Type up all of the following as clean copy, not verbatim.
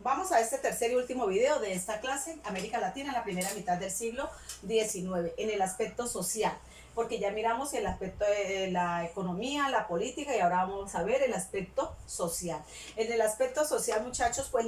Vamos a este tercer y último video de esta clase, América Latina en la primera mitad del siglo XIX, en el aspecto social, porque ya miramos el aspecto de la economía, la política, y ahora vamos a ver el aspecto social. En el aspecto social, muchachos, pues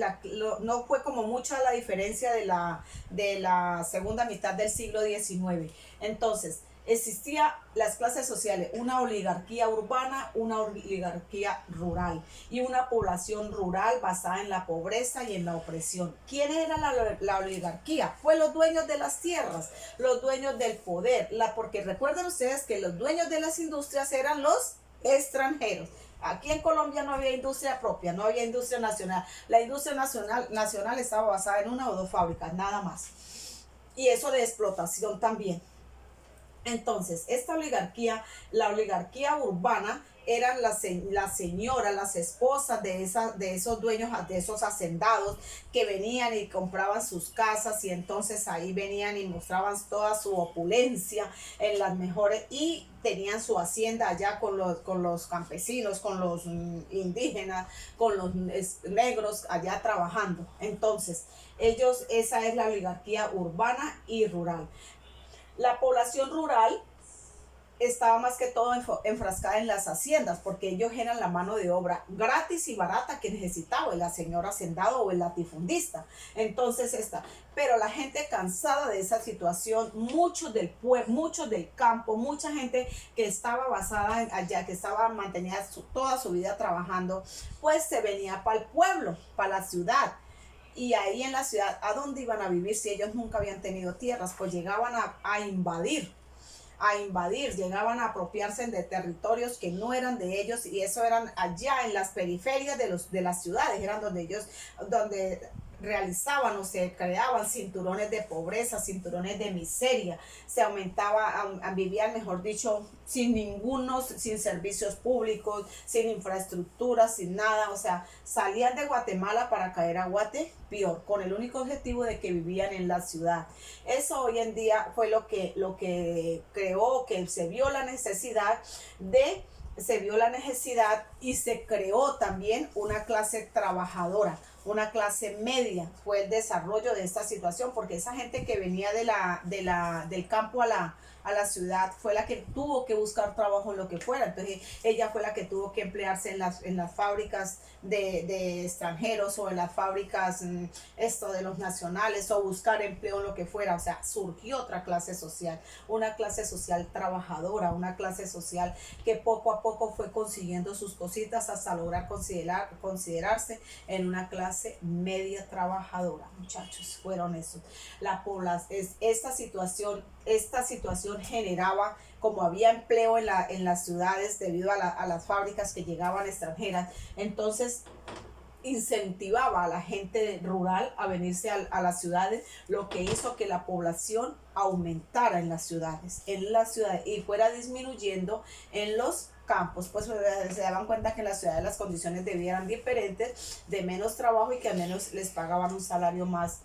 no fue como mucha la diferencia de la segunda mitad del siglo XIX. Entonces, existía las clases sociales, una oligarquía urbana, una oligarquía rural y una población rural basada en la pobreza y en la opresión. ¿Quién era la oligarquía? Fue los dueños de las tierras, los dueños del poder, porque recuerden ustedes que los dueños de las industrias eran los extranjeros. Aquí en Colombia no había industria propia, no había industria nacional. La industria nacional estaba basada en una o dos fábricas, nada más. Y eso de explotación también. Entonces, esta oligarquía, la oligarquía urbana, eran las señoras, las esposas de esos dueños, de esos hacendados que venían y compraban sus casas, y entonces ahí venían y mostraban toda su opulencia en las mejores, y tenían su hacienda allá con los campesinos, con los indígenas, con los negros allá trabajando. Entonces, esa es la oligarquía urbana y rural. La población rural estaba más que todo enfrascada en las haciendas, porque ellos eran la mano de obra gratis y barata que necesitaba el señor hacendado o el latifundista. Entonces pero la gente cansada de esa situación, muchos del campo, mucha gente que estaba basada allá, que estaba mantenida toda su vida trabajando, pues se venía para el pueblo, para la ciudad. Y ahí en la ciudad, ¿a dónde iban a vivir si ellos nunca habían tenido tierras? Pues llegaban a invadir, llegaban a apropiarse de territorios que no eran de ellos, y eso eran allá en las periferias de las ciudades, eran donde realizaban o se creaban cinturones de pobreza, cinturones de miseria, se aumentaba, vivían, mejor dicho, sin servicios públicos, sin infraestructura, sin nada. O sea, salían de Guatemala para caer a Guatepeor, con el único objetivo de que vivían en la ciudad. Eso hoy en día fue lo que creó, que se vio la necesidad y se creó también una clase trabajadora, una clase media. Fue el desarrollo de esta situación, porque esa gente que venía del campo a la ciudad fue la que tuvo que buscar trabajo en lo que fuera. Entonces ella fue la que tuvo que emplearse en las fábricas de extranjeros, o en las fábricas de los nacionales, o buscar empleo en lo que fuera. O sea, surgió otra clase social, una clase social trabajadora, una clase social que poco a poco fue consiguiendo sus cositas hasta lograr considerarse en una clase media trabajadora. Muchachos, fueron esos. Esta situación generaba, como había empleo en las ciudades debido a las fábricas que llegaban extranjeras, entonces incentivaba a la gente rural a venirse a las ciudades, lo que hizo que la población aumentara en las ciudades, y fuera disminuyendo en los campos. Pues se daban cuenta que en las ciudades las condiciones de vida eran diferentes, de menos trabajo, y que al menos les pagaban un salario más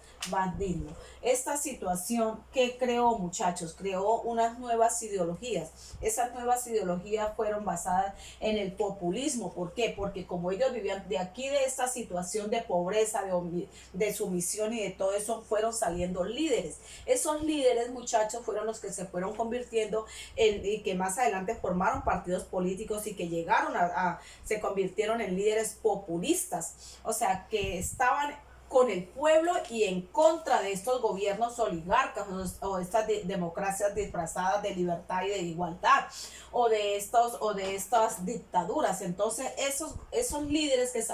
digno. Esta situación que creó, muchachos, creó unas nuevas ideologías. Esas nuevas ideologías fueron basadas en el populismo. ¿Por qué? Porque como ellos vivían de aquí, de esta situación de pobreza, de sumisión y de todo eso, fueron saliendo líderes. Esos líderes, muchachos, fueron los que se fueron convirtiendo y que más adelante formaron partidos políticos, y que se convirtieron en líderes populistas. O sea, que estaban con el pueblo y en contra de estos gobiernos oligarcas, o estas democracias disfrazadas de libertad y de igualdad, o de estas dictaduras. Entonces esos líderes que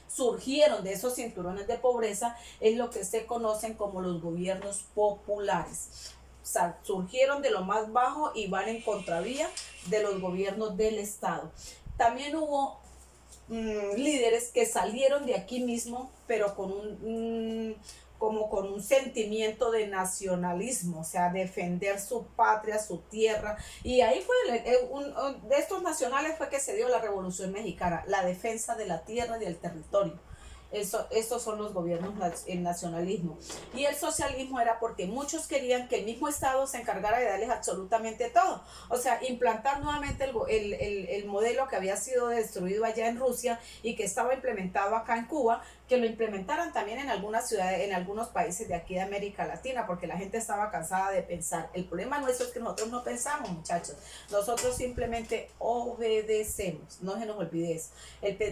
surgieron de esos cinturones de pobreza es lo que se conocen como los gobiernos populares. O sea, surgieron de lo más bajo y van en contravía de los gobiernos del Estado. También hubo líderes que salieron de aquí mismo, pero con un sentimiento de nacionalismo, o sea, defender su patria, su tierra. Y ahí fue de estos nacionales fue que se dio la Revolución Mexicana, la defensa de la tierra y del territorio. Estos son los gobiernos, el nacionalismo. Y el socialismo era porque muchos querían que el mismo Estado se encargara de darles absolutamente todo. O sea, implantar nuevamente el modelo que había sido destruido allá en Rusia y que estaba implementado acá en Cuba, que lo implementaran también en algunas ciudades, en algunos países de aquí de América Latina, porque la gente estaba cansada de pensar. El problema nuestro es que nosotros no pensamos, muchachos. Nosotros simplemente obedecemos. No se nos olvide eso.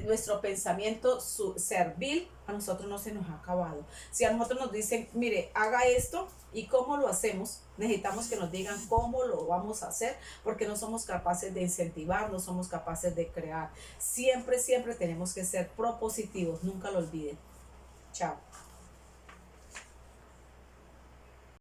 Nuestro pensamiento servil a nosotros no se nos ha acabado. Si a nosotros nos dicen, mire, haga esto, ¿y cómo lo hacemos? Necesitamos que nos digan cómo lo vamos a hacer, porque no somos capaces de incentivar, no somos capaces de crear. Siempre, siempre tenemos que ser propositivos, nunca lo olviden. Chao.